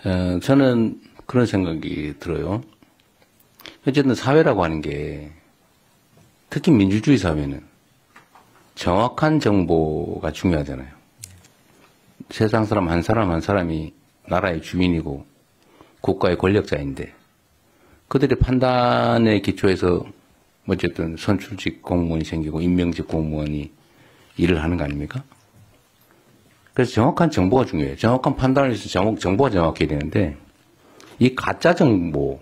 저는 그런 생각이 들어요. 어쨌든 사회라고 하는 게, 특히 민주주의 사회는 정확한 정보가 중요하잖아요. 세상 사람 한 사람이 나라의 주인이고 국가의 권력자인데, 그들의 판단에 기초해서 어쨌든 선출직 공무원이 생기고 임명직 공무원이 일을 하는 거 아닙니까? 그래서 정확한 정보가 중요해요. 정확한 판단을 해서 정보가 정확해야 되는데, 이 가짜 정보,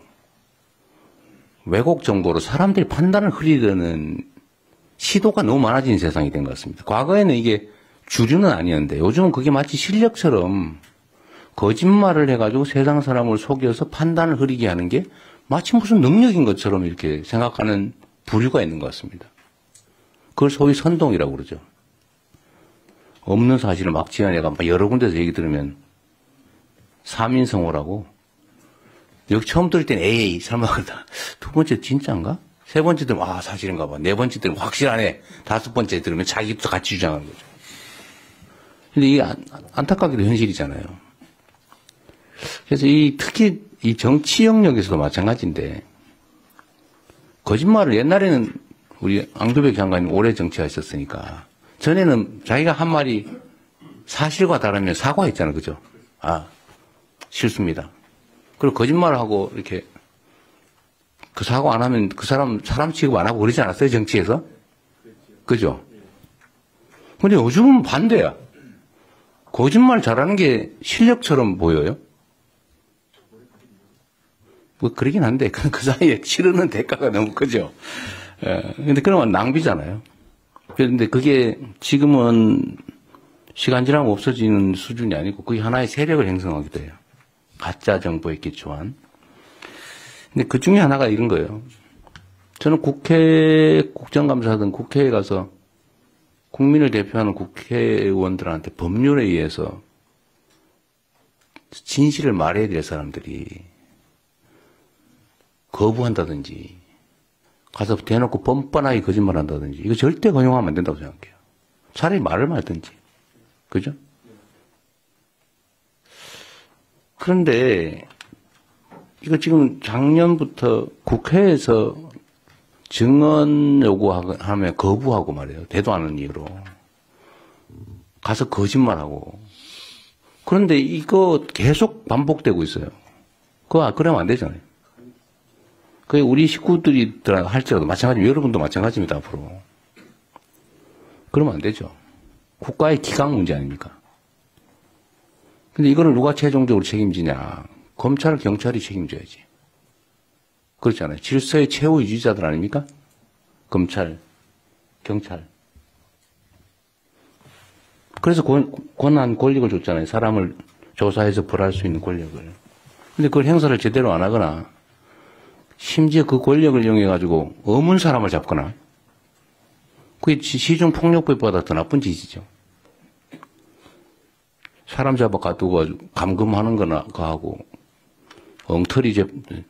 왜곡 정보로 사람들이 판단을 흐리려는 시도가 너무 많아진 세상이 된 것 같습니다. 과거에는 이게 주류는 아니었는데, 요즘은 그게 마치 실력처럼 거짓말을 해가지고 세상 사람을 속여서 판단을 흐리게 하는 게 마치 무슨 능력인 것처럼 이렇게 생각하는 부류가 있는 것 같습니다. 그걸 소위 선동이라고 그러죠. 없는 사실을 막 지어내가 여러 군데서 얘기 들으면 사민성호라고. 여기 처음 들을 땐 에이 설마 그러다 두 번째 진짜인가? 세 번째 들으면 아 사실인가 봐. 네 번째 들으면 확실하네. 다섯 번째 들으면 자기부터 같이 주장하는 거죠. 근데 이게 안타깝게도 현실이잖아요. 그래서 특히 이 정치 영역에서도 마찬가지인데, 거짓말을 옛날에는 우리 앙두백 장관님 오래 정치하셨으니까, 전에는 자기가 한 말이 사실과 다르면 사과했잖아요. 그죠? 아, 실수입니다. 그리고 거짓말을 하고 이렇게 그 사과 안 하면 그 사람 취급 안 하고 그러지 않았어요? 정치에서? 그죠? 근데 요즘은 반대야. 거짓말 잘하는 게 실력처럼 보여요. 뭐 그러긴 한데 그 사이에 치르는 대가가 너무 크죠. 근데 그러면 낭비잖아요. 그런데 그게 지금은 시간 지나면 없어지는 수준이 아니고 그게 하나의 세력을 형성하기도 해요. 가짜 정보에 기초한. 근데 그 중에 하나가 이런 거예요. 저는 국정감사든 국회에 가서 국민을 대표하는 국회의원들한테 법률에 의해서 진실을 말해야 될 사람들이 거부한다든지 가서 대놓고 뻔뻔하게 거짓말한다든지 이거 절대 허용하면 안 된다고 생각해요. 차라리 말을 말든지. 그죠? 그런데 이거 지금 작년부터 국회에서 증언 요구하면 거부하고 말이에요. 대도 않은 이유로. 가서 거짓말하고. 그런데 이거 계속 반복되고 있어요. 그러면 안 되잖아요. 그게 우리 식구들이 할지라도 마찬가지입니다. 여러분도 마찬가지입니다, 앞으로. 그러면 안 되죠. 국가의 기강 문제 아닙니까? 근데 이거를 누가 최종적으로 책임지냐. 검찰, 경찰이 책임져야지. 그렇잖아요. 질서의 최후 유지자들 아닙니까? 검찰, 경찰. 그래서 권한, 권력을 줬잖아요. 사람을 조사해서 벌할 수 있는 권력을. 근데 그걸 행사를 제대로 안 하거나, 심지어 그 권력을 이용해가지고 어문 사람을 잡거나, 그게 시중폭력법보다 더 나쁜 짓이죠. 사람 잡아 가두고 감금하는 거나 하고, 엉터리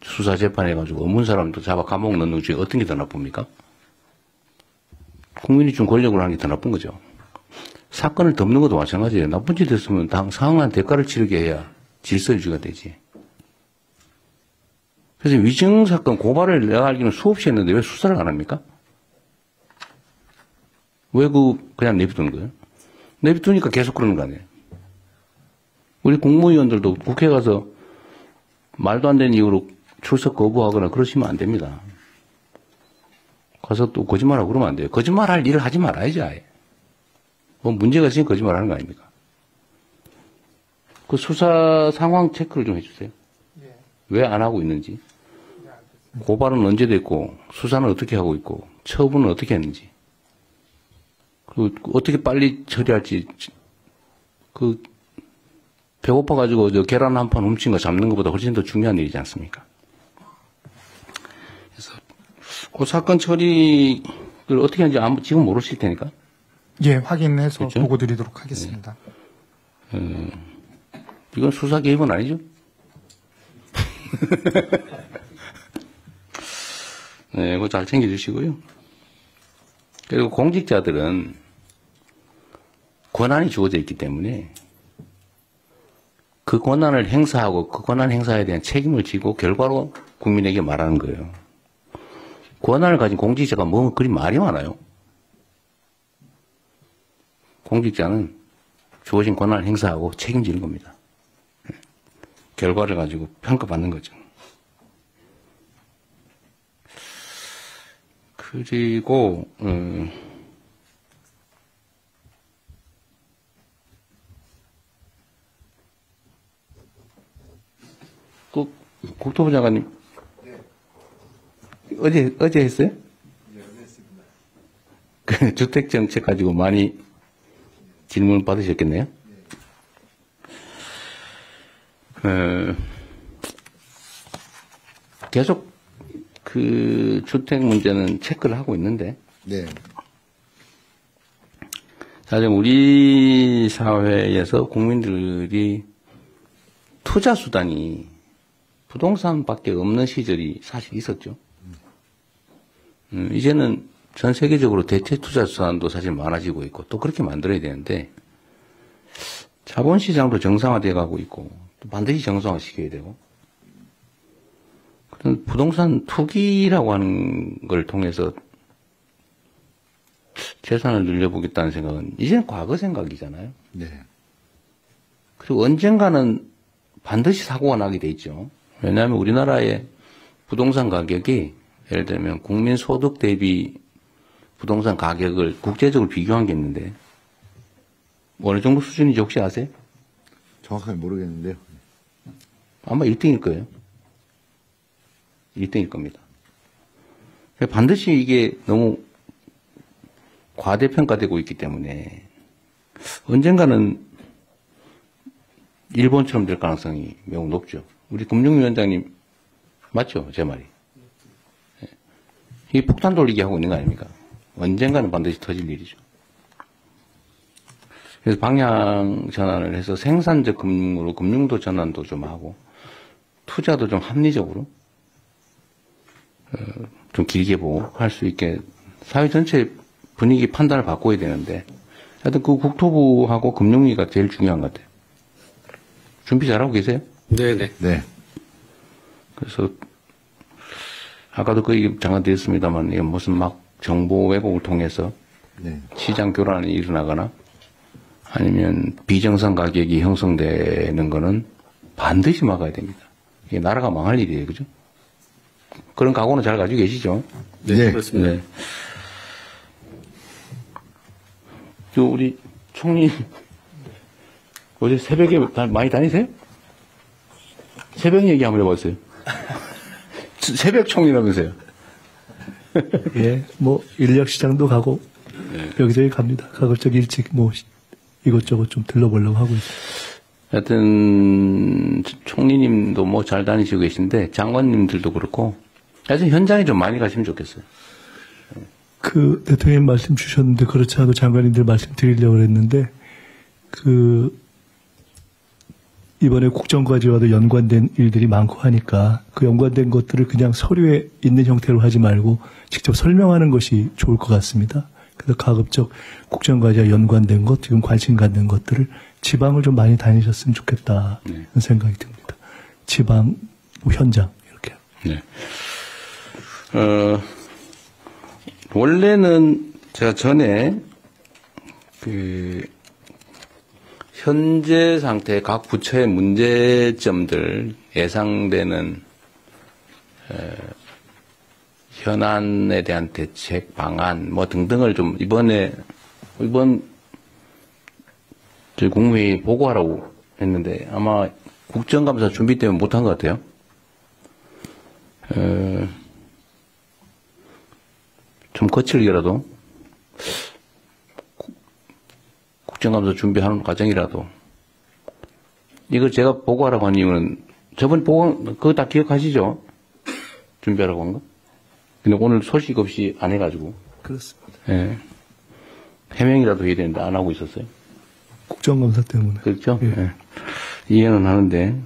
수사 재판해가지고 어문 사람도 잡아 감옥 넣는 것 중에 어떤 게 더 나쁩니까? 국민이 준 권력을 하는 게 더 나쁜 거죠. 사건을 덮는 것도 마찬가지예요. 나쁜 짓 했으면 상응한 대가를 치르게 해야 질서 유지가 되지. 그래서 위증사건 고발을 내가 알기로는 수없이 했는데 왜 수사를 안 합니까? 왜 그냥 내비두는 거예요? 내비두니까 계속 그러는 거 아니에요? 우리 국무위원들도 국회 가서 말도 안 되는 이유로 출석 거부하거나 그러시면 안 됩니다. 가서 또 거짓말하고 그러면 안 돼요. 거짓말할 일을 하지 말아야지, 아예. 뭐 문제가 있으니 거짓말하는 거 아닙니까? 그 수사 상황 체크를 좀 해주세요. 왜 안 하고 있는지. 고발은 언제 됐고, 수사는 어떻게 하고 있고, 처분은 어떻게 했는지. 그리고 어떻게 빨리 처리할지, 배고파가지고 계란 한 판 훔친 거 잡는 것보다 훨씬 더 중요한 일이지 않습니까? 그래서 그 사건 처리를 어떻게 하는지 지금 모르실 테니까. 예, 확인해서 그렇죠? 보고 드리도록 하겠습니다. 이건 수사 개입은 아니죠? 네, 그거 잘 챙겨주시고요. 그리고 공직자들은 권한이 주어져 있기 때문에 그 권한을 행사하고 그 권한 행사에 대한 책임을 지고 결과로 국민에게 말하는 거예요. 권한을 가진 공직자가 뭐 그리 말이 많아요. 공직자는 주어진 권한을 행사하고 책임지는 겁니다. 결과를 가지고 평가받는 거죠. 그리고 국토부 장관님 어제 했어요? 네, 했습니다. 그 주택 정책 가지고 많이 질문 받으셨겠네요. 계속 그 주택 문제는 체크를 하고 있는데, 네. 사실 우리 사회에서 국민들이 투자 수단이 부동산밖에 없는 시절이 사실 있었죠. 이제는 전 세계적으로 대체 투자 수단도 사실 많아지고 있고 또 그렇게 만들어야 되는데 자본시장도 정상화돼 가고 있고 또 반드시 정상화시켜야 되고 그런 부동산 투기라고 하는 걸 통해서 재산을 늘려보겠다는 생각은 이제는 과거 생각이잖아요. 네. 그리고 언젠가는 반드시 사고가 나게 돼 있죠. 왜냐하면 우리나라의 부동산 가격이 예를 들면 국민 소득 대비 부동산 가격을 국제적으로 비교한 게 있는데 어느 정도 수준인지 혹시 아세요? 정확하게 모르겠는데요. 아마 1등일 거예요. 1등일 겁니다. 반드시 이게 너무 과대평가되고 있기 때문에 언젠가는 일본처럼 될 가능성이 매우 높죠. 우리 금융위원장님 맞죠? 제 말이. 이 폭탄 돌리기 하고 있는 거 아닙니까? 언젠가는 반드시 터질 일이죠. 그래서 방향 전환을 해서 생산적 금융으로 금융도 전환도 좀 하고 투자도 좀 합리적으로 좀 길게 보고 할 수 있게 사회 전체 분위기 판단을 바꿔야 되는데 하여튼 그 국토부하고 금융위가 제일 중요한 것 같아요. 준비 잘하고 계세요? 네네. 네. 그래서 아까도 그 얘기 잠깐 드렸습니다만 이게 무슨 막 정보 왜곡을 통해서 네. 시장 교란이 일어나거나 아니면 비정상 가격이 형성되는 거는 반드시 막아야 됩니다. 이게 나라가 망할 일이에요. 그죠? 그런 각오는 잘 가지고 계시죠? 네, 그렇습니다. 네. 저 우리 총리 어제 새벽에 많이 다니세요? 새벽 얘기 한번 해보세요. 새벽 총리라면서요. 예, 뭐 인력 시장도 가고 여기저기 갑니다. 가급적 일찍 뭐 이것저것 좀 들러보려고 하고 있어요. 하여튼 총리님도 뭐 잘 다니시고 계신데 장관님들도 그렇고 하여튼 현장에 좀 많이 가시면 좋겠어요. 그 대통령님 말씀 주셨는데 그렇지 않아도 장관님들 말씀 드리려고 했는데 그 이번에 국정과제와도 연관된 일들이 많고 하니까 그 연관된 것들을 그냥 서류에 있는 형태로 하지 말고 직접 설명하는 것이 좋을 것 같습니다. 그래서 가급적 국정과제와 연관된 것, 지금 관심 갖는 것들을 지방을 좀 많이 다니셨으면 좋겠다는 생각이 듭니다. 지방, 뭐 현장 이렇게. 네. 원래는 제가 전에 그 현재 상태 각 부처의 문제점들 예상되는 현안에 대한 대책 방안 뭐 등등을 좀 이번 저희 국무회의 보고하라고 했는데 아마 국정감사 준비 때문에 못한 것 같아요. 좀 거칠게라도 국정감사 준비하는 과정이라도 이거 제가 보고하라고 한 이유는 저번 보고 그거 다 기억하시죠? 준비하라고 한 거? 근데 오늘 소식 없이 안 해가지고 그렇습니다. 예. 해명이라도 해야 되는데 안 하고 있었어요. 국정감사 때문에. 그렇죠? 예. 예. 이해는 하는데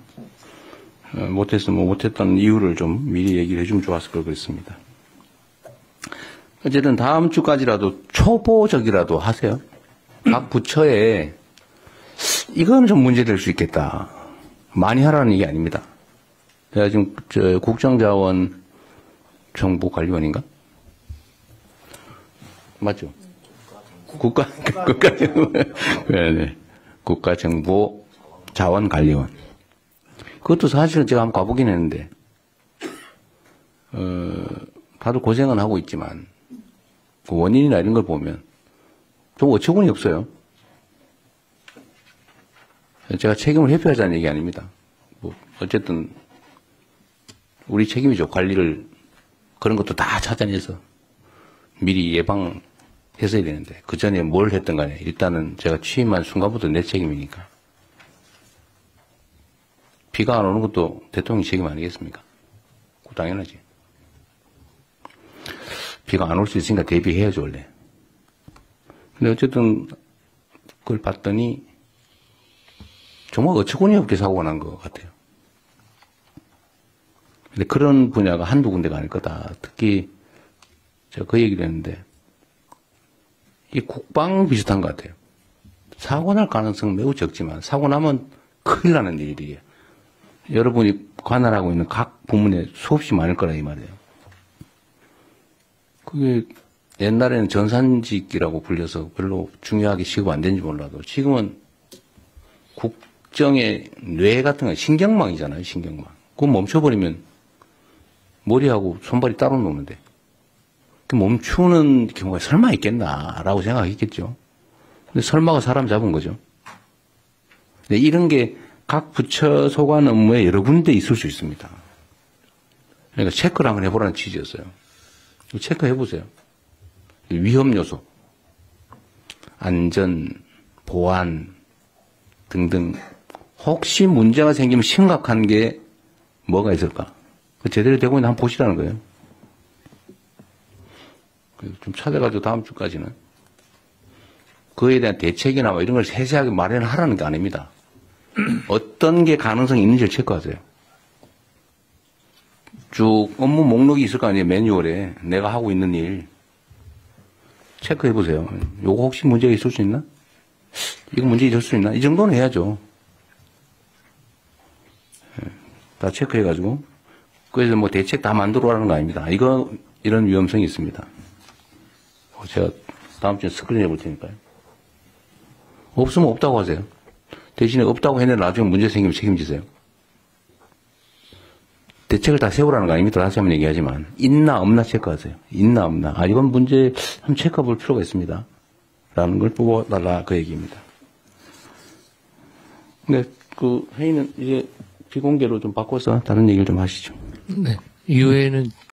못했으면 못했다는 이유를 좀 미리 얘기를 해주면 좋았을 걸 그랬습니다. 어쨌든 다음 주까지라도 초보적이라도 하세요. 각 부처에 이건 좀 문제될 수 있겠다. 많이 하라는 얘기 아닙니다. 제가 지금 국정자원 정보관리원인가? 맞죠? 네. 국가정보자원관리원. 그것도 사실은 제가 한번 가보긴 했는데, 다들 고생은 하고 있지만, 그 원인이나 이런 걸 보면, 좀 어처구니 없어요. 제가 책임을 회피하자는 얘기 아닙니다. 뭐, 어쨌든, 우리 책임이죠. 관리를, 그런 것도 다 찾아내서 미리 예방했어야 되는데, 그 전에 뭘 했던 간에, 일단은 제가 취임한 순간부터 내 책임이니까. 비가 안 오는 것도 대통령 책임 아니겠습니까? 당연하지. 비가 안 올 수 있으니까 대비해야죠, 원래. 근데 어쨌든, 그걸 봤더니, 정말 어처구니 없게 사고가 난 것 같아요. 근데 그런 분야가 한두 군데가 아닐 거다. 특히, 제가 그 얘기를 했는데, 이 국방 비슷한 것 같아요. 사고 날 가능성은 매우 적지만, 사고 나면 큰일 나는 일이에요. 여러분이 관할하고 있는 각 부문에 수없이 많을 거라, 이 말이에요. 그게 옛날에는 전산직이라고 불려서 별로 중요하게 취급 안 된지 몰라도, 지금은 국정의 뇌 같은 거, 신경망이잖아요, 신경망. 그거 멈춰버리면 머리하고 손발이 따로 노는데, 그 멈추는 경우가 설마 있겠나라고 생각했겠죠. 근데 설마가 사람 잡은 거죠. 근데 이런 게 각 부처 소관 업무에 여러 군데 있을 수 있습니다. 그러니까 체크를 한번 해보라는 취지였어요. 체크해보세요. 위험 요소, 안전, 보안 등등 혹시 문제가 생기면 심각한 게 뭐가 있을까? 제대로 되고 있는 한번 보시라는 거예요. 좀 찾아가지고 다음 주까지는 그에 대한 대책이나 뭐 이런 걸 세세하게 마련하라는 게 아닙니다. 어떤 게 가능성이 있는지를 체크하세요. 쭉 업무 목록이 있을 거 아니에요. 매뉴얼에 내가 하고 있는 일 체크해보세요. 요거 혹시 문제가 있을 수 있나? 이거 문제 있을 수 있나? 이 정도는 해야죠. 다 체크해가지고 그래서 뭐 대책 다 만들어 라는 거 아닙니다. 이런 위험성이 있습니다. 제가 다음 주에 스크린 해볼 테니까요. 없으면 없다고 하세요. 대신에 없다고 했는데 나중에 문제 생기면 책임지세요. 대책을 다 세우라는 거 아닙니다. 다시 한번 얘기하지만 있나 없나 체크하세요. 있나 없나. 이건 문제 한번 체크해 볼 필요가 있습니다. 라는 걸 뽑아달라 그 얘기입니다. 근데 그 회의는 이제 비공개로 좀 바꿔서 다른 얘기를 좀 하시죠. 네. 이후에는